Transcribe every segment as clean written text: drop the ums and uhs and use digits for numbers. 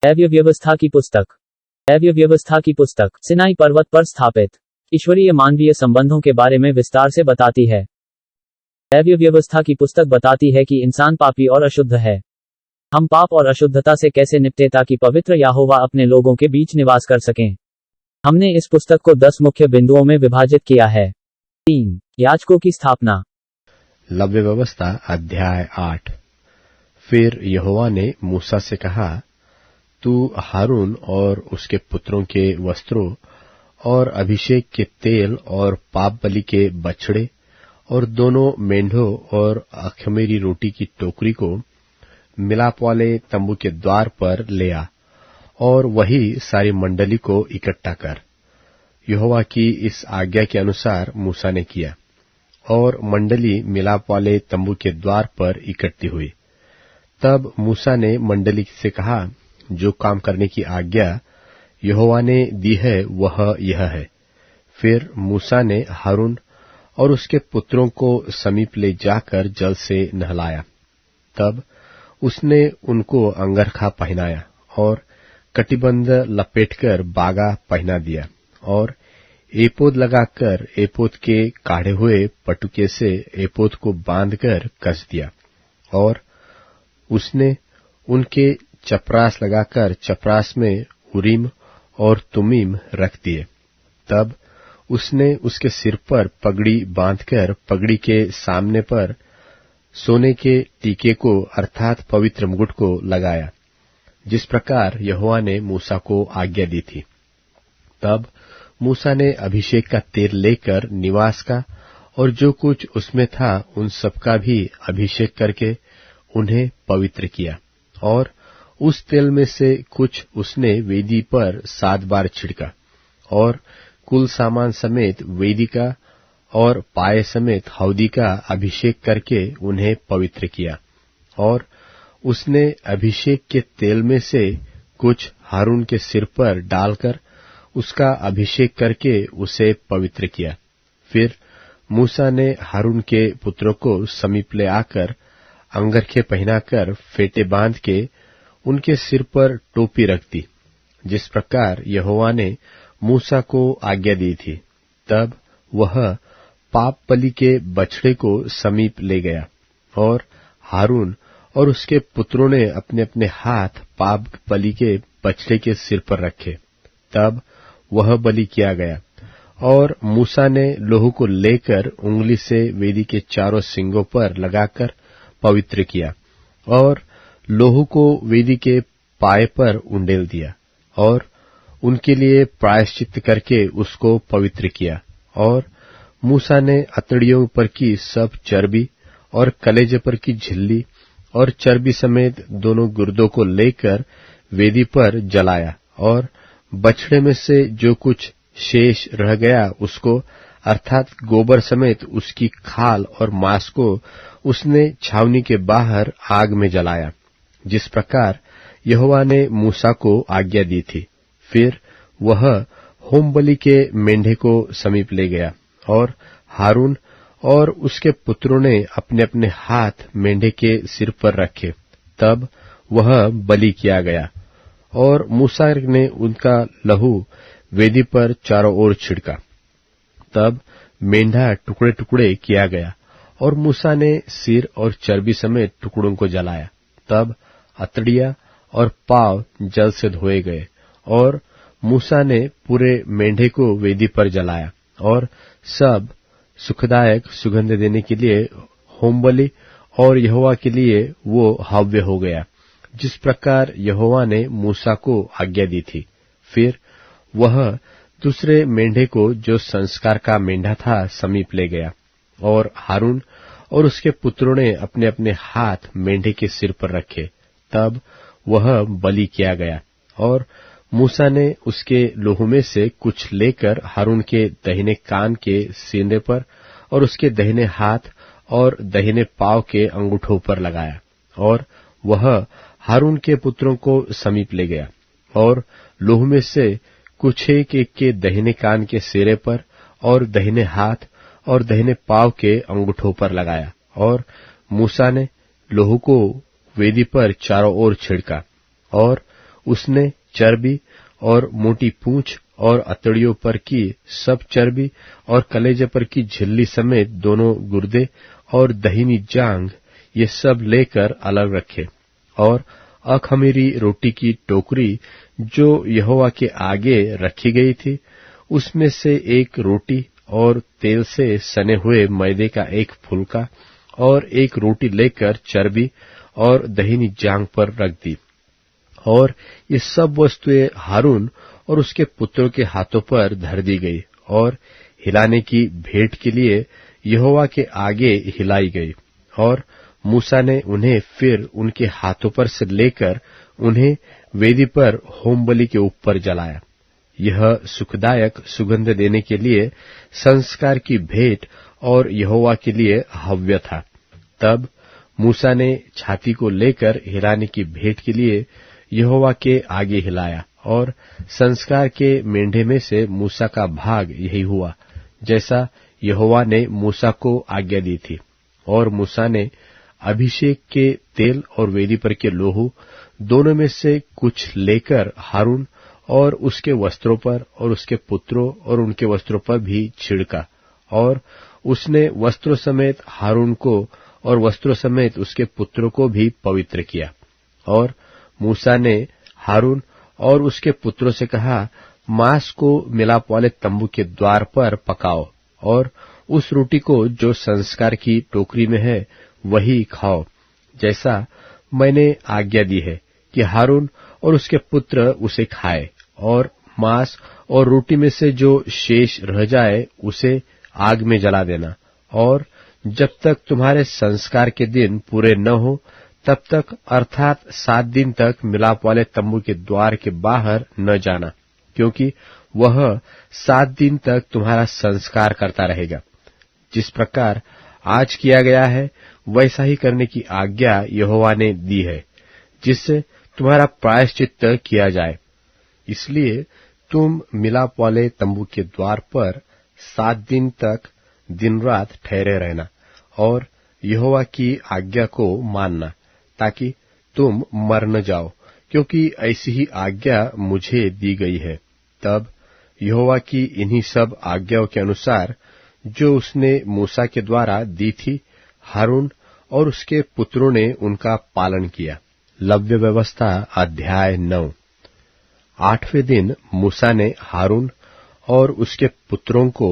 दैवीय व्यवस्था की पुस्तक। दैवीय व्यवस्था की पुस्तक सिनाई पर्वत पर स्थापित ईश्वरीय मानवीय संबंधों के बारे में विस्तार से बताती है। दैवीय व्यवस्था की पुस्तक बताती है कि इंसान पापी और अशुद्ध है। हम पाप और अशुद्धता से कैसे निपटें ताकि पवित्र यहोवा अपने लोगों के बीच निवास कर सकें। हमने इस पुस्तक को 10 मुख्य बिंदुओं में विभाजित किया है। 3. याजकों की स्थापना। लव्य व्यवस्था अध्याय 8। फिर यहोवा ने मूसा से कहा, तू हारून और उसके पुत्रों के वस्त्रों और अभिषेक के तेल और पाप बलि के बछड़े और दोनों मेंढों और अखमीरी रोटी की टोकरी को मिलाप वाले तंबू के द्वार पर ले आ और वही सारी मंडली को इकट्ठा कर। यहोवा की इस आज्ञा के अनुसार मूसा ने किया और मंडली मिलाप वाले तंबू के द्वार पर इकट्ठी हुई। तब मूसा ने मंडली से कहा, जो काम करने की आज्ञा यहोवा ने दी है वह यह है। फिर मूसा ने हारून और उसके पुत्रों को समीप ले जाकर जल से नहलाया। तब उसने उनको अंगरखा पहनाया और कटिबंध लपेटकर बागा पहना दिया और एपोद लगाकर एपोद के काढ़े हुए पटुके से एपोद को बांधकर कस दिया और उसने उनके चपरास लगाकर चपरास में उरीम और तुमीम रख दिए। तब उसने उसके सिर पर पगड़ी बांधकर पगड़ी के सामने पर सोने के टीके को अर्थात पवित्र मुकुट को लगाया, जिस प्रकार यहोवा ने मूसा को आज्ञा दी थी। तब मूसा ने अभिषेक का तेल लेकर निवास का और जो कुछ उसमें था उन सबका भी अभिषेक करके उन्हें पवित्र किया और उस तेल में से कुछ उसने वेदी पर 7 बार छिड़का और कुल सामान समेत वेदी का और पाए समेत हौदी का अभिषेक करके उन्हें पवित्र किया। और उसने अभिषेक के तेल में से कुछ हारून के सिर पर डालकर उसका अभिषेक करके उसे पवित्र किया। फिर मूसा ने हारून के पुत्रों को समीप ले आकर अंगरखे पहनाकर फेटे बांध के उनके सिर पर टोपी रख दी, जिस प्रकार यहोवा ने मूसा को आज्ञा दी थी। तब वह पाप बलि के बछड़े को समीप ले गया और हारून और उसके पुत्रों ने अपने अपने हाथ पाप बलि के बछड़े के सिर पर रखे। तब वह बलि किया गया और मूसा ने लोहू को लेकर उंगली से वेदी के चारों सिंगों पर लगाकर पवित्र किया और लोहू को वेदी के पाए पर उंडेल दिया और उनके लिए प्रायश्चित करके उसको पवित्र किया। और मूसा ने अतड़ियों पर की सब चर्बी और कलेजे पर की झिल्ली और चर्बी समेत दोनों गुर्दों को लेकर वेदी पर जलाया और बछड़े में से जो कुछ शेष रह गया उसको अर्थात गोबर समेत उसकी खाल और मांस को उसने छावनी के बाहर आग में जलाया, जिस प्रकार यहोवा ने मूसा को आज्ञा दी थी। फिर वह होम बलि के मेंढे को समीप ले गया और हारून और उसके पुत्रों ने अपने अपने हाथ मेंढे के सिर पर रखे। तब वह बलि किया गया और मूसा ने उनका लहू वेदी पर चारों ओर छिड़का। तब मेंढा टुकड़े टुकड़े किया गया और मूसा ने सिर और चर्बी समेत टुकड़ों को जलाया। तब अतड़िया और पांव जल से धोए गए और मूसा ने पूरे मेंढे को वेदी पर जलाया और सब सुखदायक सुगंध देने के लिए होम बलि और यहोवा के लिए वो हव्य हो गया, जिस प्रकार यहोवा ने मूसा को आज्ञा दी थी। फिर वह दूसरे मेंढे को जो संस्कार का मेंढा था समीप ले गया और हारून और उसके पुत्रों ने अपने अपने हाथ मेंढे के सिर पर रखे। तब वह बलि किया गया और मूसा ने उसके लोहू में से कुछ लेकर हारून के दाहिने कान के सीने पर और उसके दाहिने हाथ और दाहिने पांव के अंगूठों पर लगाया और वह हारून के पुत्रों को समीप ले गया और लोहू में से कुछ एक के दाहिने कान के सिरे पर और दाहिने हाथ और दाहिने पांव के अंगूठों पर लगाया और मूसा ने लोहू को वेदी पर चारों ओर छिड़का और उसने चर्बी और मोटी पूंछ और अतड़ियों पर की सब चर्बी और कलेजे पर की झिल्ली समेत दोनों गुर्दे और दहिनी जांघ ये सब लेकर अलग रखे। और अखमीरी रोटी की टोकरी जो यहोवा के आगे रखी गई थी, उसमें से एक रोटी और तेल से सने हुए मैदे का एक फुलका और एक रोटी लेकर चर्बी और दहिनी जांघ पर रख दी। और ये सब वस्तुएं हारून और उसके पुत्रों के हाथों पर धर दी गई और हिलाने की भेंट के लिए यहोवा के आगे हिलाई गई। और मूसा ने उन्हें फिर उनके हाथों पर से लेकर उन्हें वेदी पर होमबलि के ऊपर जलाया। यह सुखदायक सुगंध देने के लिए संस्कार की भेंट और यहोवा के लिए हव्य था। तब मूसा ने छाती को लेकर हिलाने की भेंट के लिए यहोवा के आगे हिलाया, और संस्कार के मेंढे में से मूसा का भाग यही हुआ जैसा यहोवा ने मूसा को आज्ञा दी थी। और मूसा ने अभिषेक के तेल और वेदी पर के लोहू दोनों में से कुछ लेकर हारून और उसके वस्त्रों पर और उसके पुत्रों और उनके वस्त्रों पर भी छिड़का। और उसने वस्त्रों समेत हारून को और वस्त्रों समेत उसके पुत्रों को भी पवित्र किया। और मूसा ने हारून और उसके पुत्रों से कहा, मांस को मिलाप वाले तंबू के द्वार पर पकाओ, और उस रोटी को जो संस्कार की टोकरी में है वही खाओ, जैसा मैंने आज्ञा दी है कि हारून और उसके पुत्र उसे खाए। और मांस और रोटी में से जो शेष रह जाए उसे आग में जला देना। और जब तक तुम्हारे संस्कार के दिन पूरे न हो तब तक, अर्थात 7 दिन तक मिलाप वाले तंबू के द्वार के बाहर न जाना, क्योंकि वह 7 दिन तक तुम्हारा संस्कार करता रहेगा। जिस प्रकार आज किया गया है वैसा ही करने की आज्ञा यहोवा ने दी है, जिससे तुम्हारा प्रायश्चित्त किया जाए। इसलिए तुम मिलाप वाले तंबू के द्वार पर 7 दिन तक दिन रात ठहरे रहना और यहोवा की आज्ञा को मानना, ताकि तुम मर न जाओ, क्योंकि ऐसी ही आज्ञा मुझे दी गई है। तब यहोवा की इन्हीं सब आज्ञाओं के अनुसार जो उसने मूसा के द्वारा दी थी, हारून और उसके पुत्रों ने उनका पालन किया। लव्य व्यवस्था अध्याय 9। 8वें दिन मूसा ने हारून और उसके पुत्रों को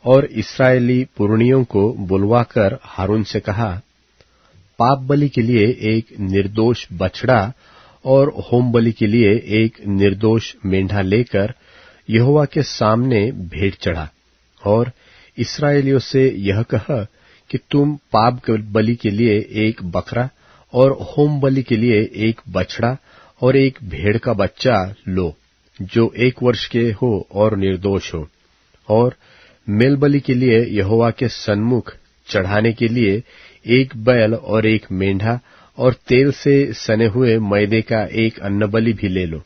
और इस्राएली पुरनियों को बुलवाकर हारून से कहा, पाप बलि के लिए एक निर्दोष बछड़ा और होम बलि के लिए एक निर्दोष मेंढा लेकर यहोवा के सामने भेंट चढ़ा। और इस्राएलियों से यह कह कि तुम पाप बलि के लिए एक बकरा और होम बलि के लिए एक बछड़ा और एक भेड़ का बच्चा लो, जो 1 वर्ष के हो और निर्दोष हो। और मेल बलि के लिए यहोवा के सन्मुख चढ़ाने के लिए एक बैल और एक मेंढा और तेल से सने हुए मैदे का एक अन्नबलि भी ले लो,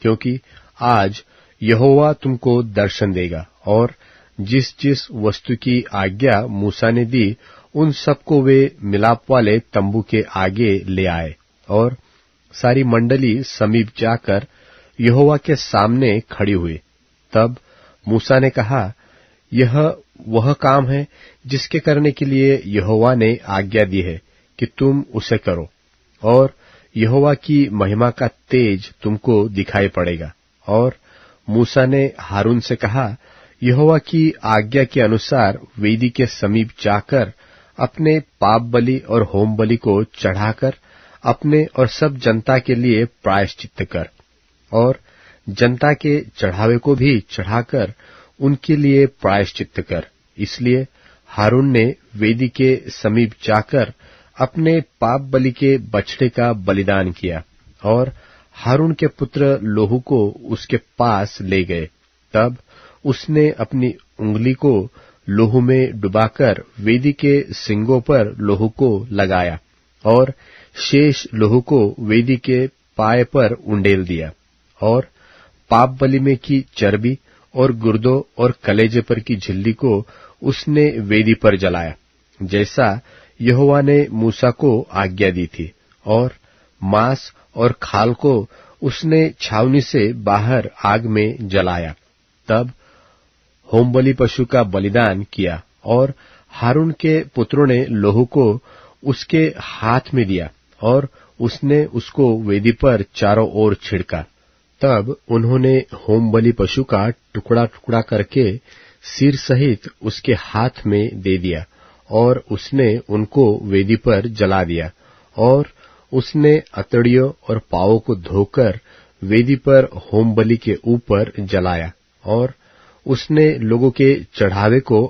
क्योंकि आज यहोवा तुमको दर्शन देगा। और जिस जिस वस्तु की आज्ञा मूसा ने दी उन सबको वे मिलाप वाले तंबू के आगे ले आए। और सारी मंडली समीप जाकर यहोवा के सामने खड़ी हुई। तब मूसा ने कहा, यह वह काम है जिसके करने के लिए यहोवा ने आज्ञा दी है कि तुम उसे करो, और यहोवा की महिमा का तेज तुमको दिखाई पड़ेगा। और मूसा ने हारून से कहा, यहोवा की आज्ञा के अनुसार वेदी के समीप जाकर अपने पाप बलि और होम बलि को चढ़ाकर अपने और सब जनता के लिए प्रायश्चित्त कर, और जनता के चढ़ावे को भी चढ़ाकर उनके लिए प्रायश्चित्त कर। इसलिए हारून ने वेदी के समीप जाकर अपने पाप बलि के बछड़े का बलिदान किया, और हारून के पुत्र लोहू को उसके पास ले गए। तब उसने अपनी उंगली को लोहू में डुबाकर वेदी के सींगों पर लोहू को लगाया, और शेष लोहू को वेदी के पाए पर उंडेल दिया। और पाप बलि में की चर्बी और गुर्दों और कलेजे पर की झिल्ली को उसने वेदी पर जलाया, जैसा यहोवा ने मूसा को आज्ञा दी थी। और मांस और खाल को उसने छावनी से बाहर आग में जलाया। तब होमबलि पशु का बलिदान किया और हारून के पुत्रों ने लोहू को उसके हाथ में दिया और उसने उसको वेदी पर चारों ओर छिड़का। तब उन्होंने होमबलि पशु का टुकड़ा टुकड़ा करके सिर सहित उसके हाथ में दे दिया और उसने उनको वेदी पर जला दिया। और उसने अतड़ियों और पांवों को धोकर वेदी पर होमबलि के ऊपर जलाया। और उसने लोगों के चढ़ावे को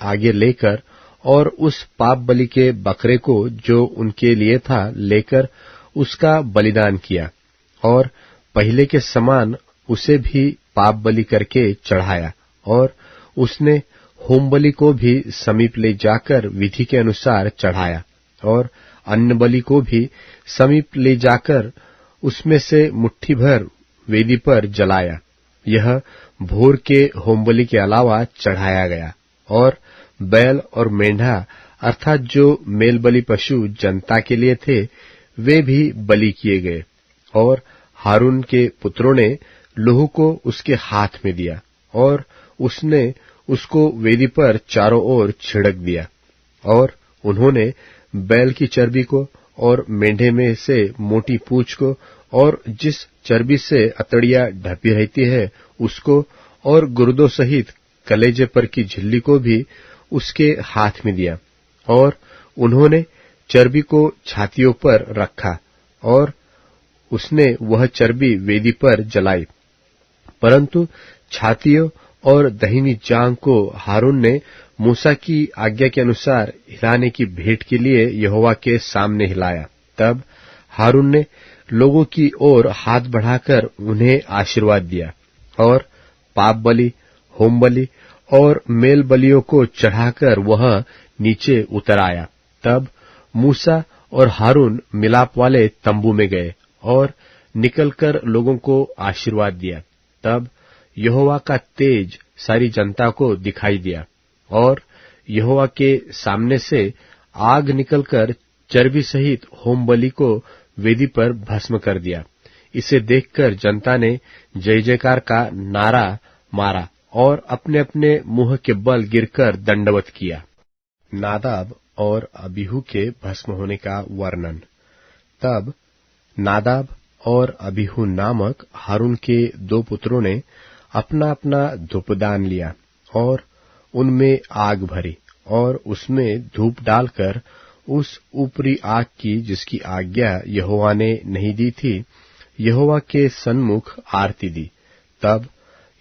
आगे लेकर और उस पाप बलि के बकरे को जो उनके लिए था लेकर उसका बलिदान किया और पहले के समान उसे भी पाप बलि करके चढ़ाया। और उसने होमबलि को भी समीप ले जाकर विधि के अनुसार चढ़ाया और अन्न बलि को भी समीप ले जाकर उसमें से मुट्ठी भर वेदी पर जलाया। यह भोर के होमबलि के अलावा चढ़ाया गया। और बैल और मेंढा अर्थात जो मेल बलि पशु जनता के लिए थे वे भी बलि किए गए। और हारून के पुत्रों ने लोहू को उसके हाथ में दिया और उसने उसको वेदी पर चारों ओर छिड़क दिया। और उन्होंने बैल की चर्बी को और मेंढे में से मोटी पूंछ को और जिस चर्बी से अतड़ियां ढपी रहती है उसको और गुर्दों सहित कलेजे पर की झिल्ली को भी उसके हाथ में दिया। और उन्होंने चर्बी को छातियों पर रखा और उसने वह चर्बी वेदी पर जलाई। परंतु छातियों और दाहिनी जांघ को हारून ने मूसा की आज्ञा के अनुसार हिलाने की भेंट के लिए यहोवा के सामने हिलाया। तब हारून ने लोगों की ओर हाथ बढ़ाकर उन्हें आशीर्वाद दिया और पाप बलि, होम बलि और मेल बलियों को चढ़ाकर वह नीचे उतर आया। तब मूसा और हारून मिलाप वाले तंबू में गए और निकलकर लोगों को आशीर्वाद दिया। तब यहोवा का तेज सारी जनता को दिखाई दिया और यहोवा के सामने से आग निकलकर चर्बी सहित होम बलि को वेदी पर भस्म कर दिया। इसे देखकर जनता ने जय जयकार का नारा मारा और अपने अपने मुंह के बल गिरकर दंडवत किया। नादाब और अबीहू के भस्म होने का वर्णन। तब नादाब और अबीहू नामक हारून के दो पुत्रों ने अपना अपना धूपदान लिया और उनमें आग भरी और उसमें धूप डालकर उस ऊपरी आग की जिसकी आज्ञा यहोवा ने नहीं दी थी यहोवा के सन्मुख आरती दी। तब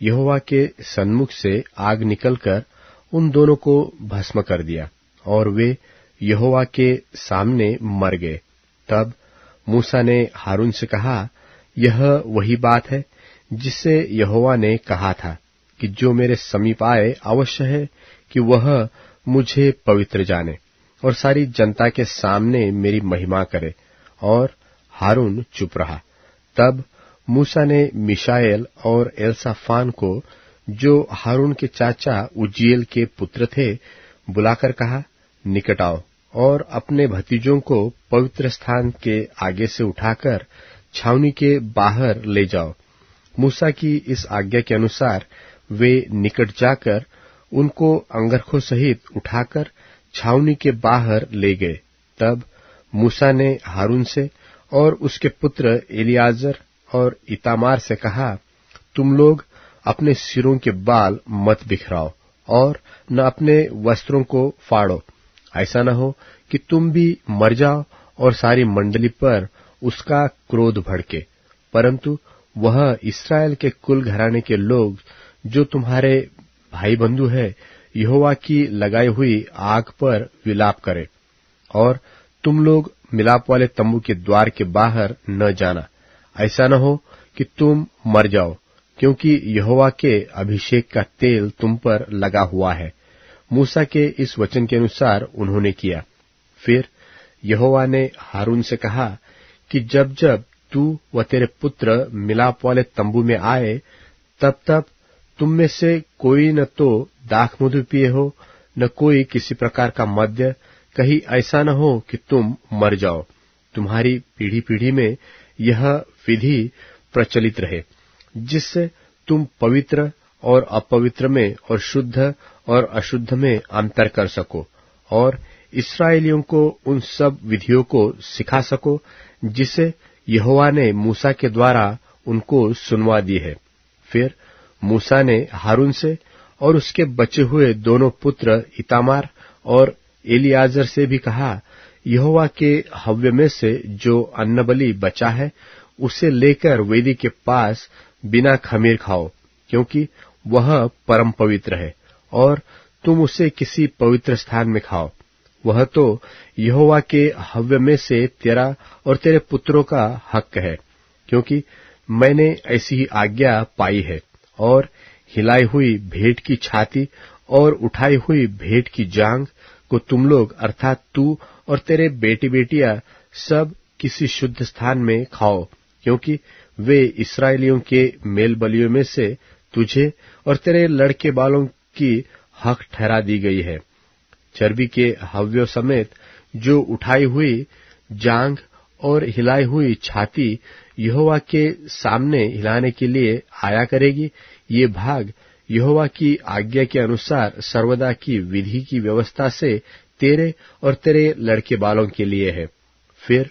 यहोवा के सन्मुख से आग निकलकर उन दोनों को भस्म कर दिया और वे यहोवा के सामने मर गए। तब मूसा ने हारून से कहा, यह वही बात है जिससे यहोवा ने कहा था कि जो मेरे समीप आए अवश्य है कि वह मुझे पवित्र जाने और सारी जनता के सामने मेरी महिमा करे। और हारून चुप रहा। तब मूसा ने मिशाएल और एलसाफान को, जो हारून के चाचा उज्जीएल के पुत्र थे, बुलाकर कहा, निकट आओ और अपने भतीजों को पवित्र स्थान के आगे से उठाकर छावनी के बाहर ले जाओ। मूसा की इस आज्ञा के अनुसार वे निकट जाकर उनको अंगरखों सहित उठाकर छावनी के बाहर ले गए। तब मूसा ने हारून से और उसके पुत्र एलियाजर और इतामार से कहा, तुम लोग अपने सिरों के बाल मत बिखराओ और न अपने वस्त्रों को फाड़ो, ऐसा न हो कि तुम भी मर जाओ और सारी मंडली पर उसका क्रोध भड़के। परंतु वह इस्राएल के कुल घराने के लोग जो तुम्हारे भाई बंधु है यहोवा की लगाई हुई आग पर विलाप करे। और तुम लोग मिलाप वाले तंबू के द्वार के बाहर न जाना, ऐसा न हो कि तुम मर जाओ, क्योंकि यहोवा के अभिषेक का तेल तुम पर लगा हुआ है। मूसा के इस वचन के अनुसार उन्होंने किया। फिर यहोवा ने हारून से कहा कि जब जब तू व तेरे पुत्र मिलाप वाले तंबू में आए, तब तब तुम में से कोई न तो दाख मधु पिए हो, न कोई किसी प्रकार का मद्य, कहीं ऐसा न हो कि तुम मर जाओ। तुम्हारी पीढ़ी पीढ़ी में यह विधि प्रचलित रहे, जिससे तुम पवित्र और अपवित्र में और शुद्ध और अशुद्ध में अंतर कर सको और इस्राएलियों को उन सब विधियों को सिखा सको जिसे यहोवा ने मूसा के द्वारा उनको सुनवा दी है। फिर मूसा ने हारून से और उसके बचे हुए दोनों पुत्र इतामार और एलियाजर से भी कहा, यहोवा के हव्य में से जो अन्नबलि बचा है उसे लेकर वेदी के पास बिना खमीर खाओ, क्योंकि वह परम पवित्र है, और तुम उसे किसी पवित्र स्थान में खाओ। वह तो यहोवा के हव्य में से तेरा और तेरे पुत्रों का हक है, क्योंकि मैंने ऐसी ही आज्ञा पाई है। और हिलाई हुई भेंट की छाती और उठाई हुई भेंट की जांघ को तुम लोग अर्थात तू और तेरे बेटी बेटियां सब किसी शुद्ध स्थान में खाओ, क्योंकि वे इस्राएलियों के मेल बलियों में से तुझे और तेरे लड़के बालों की हक ठहरा दी गई है। चर्बी के हव्यों समेत जो उठाई हुई जांघ और हिलाई हुई छाती यहोवा के सामने हिलाने के लिए आया करेगी, ये भाग यहोवा की आज्ञा के अनुसार सर्वदा की विधि की व्यवस्था से तेरे और तेरे लड़के बालों के लिए है। फिर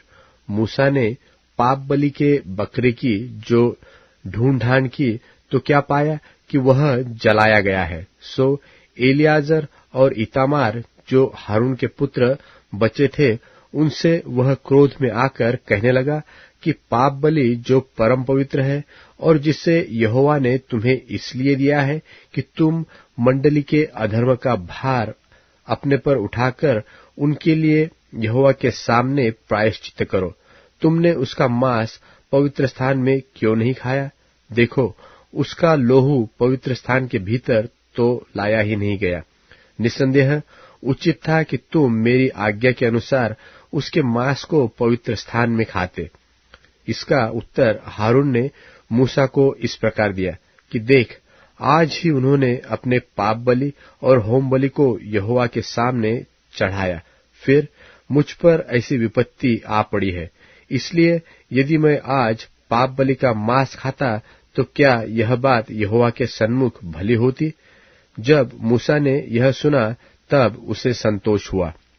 मूसा ने पाप बलि के बकरे की जो ढूंढ की तो क्या पाया कि वह जलाया गया है। सो एलियाजर और इतामार जो हारून के पुत्र बचे थे, उनसे वह क्रोध में आकर कहने लगा कि पाप बलि जो परम पवित्र है और जिसे यहोवा ने तुम्हें इसलिए दिया है कि तुम मंडली के अधर्म का भार अपने पर उठाकर उनके लिए यहोवा के सामने प्रायश्चित करो, तुमने उसका मांस पवित्र स्थान में क्यों नहीं खाया? देखो, उसका लोहू पवित्र स्थान के भीतर तो लाया ही नहीं गया। निसंदेह उचित था कि तुम मेरी आज्ञा के अनुसार उसके मांस को पवित्र स्थान में खाते। इसका उत्तर हारून ने मूसा को इस प्रकार दिया कि देख, आज ही उन्होंने अपने पाप बलि और होम बलि को यहोवा के सामने चढ़ाया, फिर मुझ पर ऐसी विपत्ति आ पड़ी है। इसलिए यदि मैं आज पाप बलि का मांस खाता तो क्या यह बात यहोवा के सन्मुख भली होती? जब मूसा ने यह सुना तब उसे संतोष हुआ।